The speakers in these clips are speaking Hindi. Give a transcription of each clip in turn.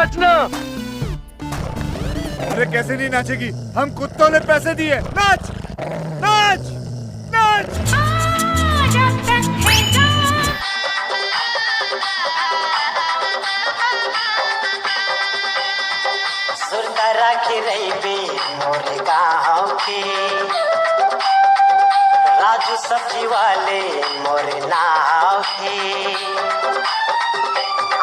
नाचना। अरे कैसे नहीं नाचेगी, हम कुत्तों ने पैसे दिए। नाच नाच नाच। सुंदरा की रही मोरे गाँव की, राजू सब्जी वाले मोरे नाव की।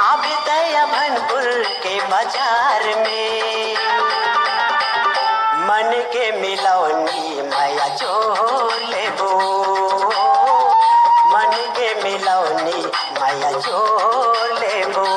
आबे दया भनपुर के बाजार में, मन के मिलौनी माया जोर लेबो, मन के मिलौनी माया जोर लेबो।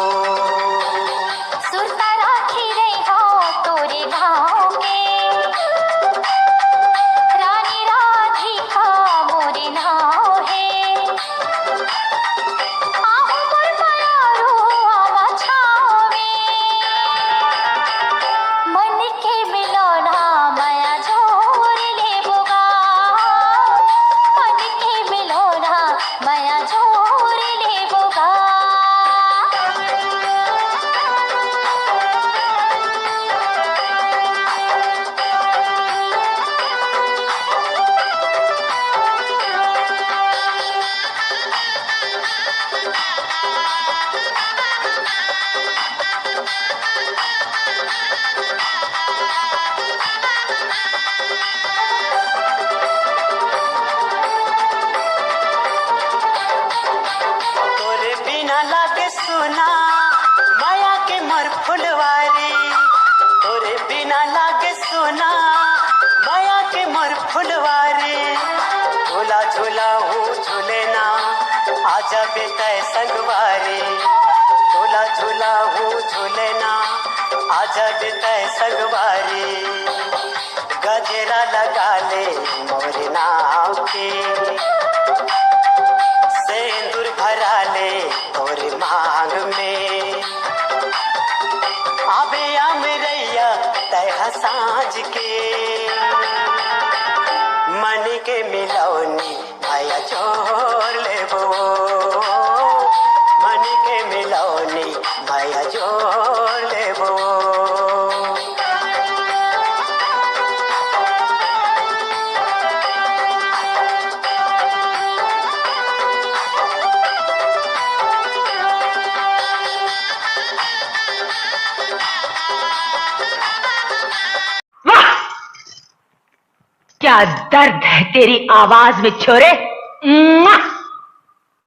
सुना माया के मर फुलवारी, तोरे बिना लागे सुना माया के मर फुलवारी। झूला झूला हूँ झूले ना आजा बेतय संगवारी, झूला झूला हूँ झूले ना आजा बेतय संगवारी। गजरा लगा ले मोरे नाव के, सिंदूर भरा ले तोरे मांग में। आबे अमरैया तय साँझ के, मन के मिलौनी माया जोर लेबो, मन के मिलौनी माया जोर लेबो। क्या दर्द है तेरी आवाज में छोरे।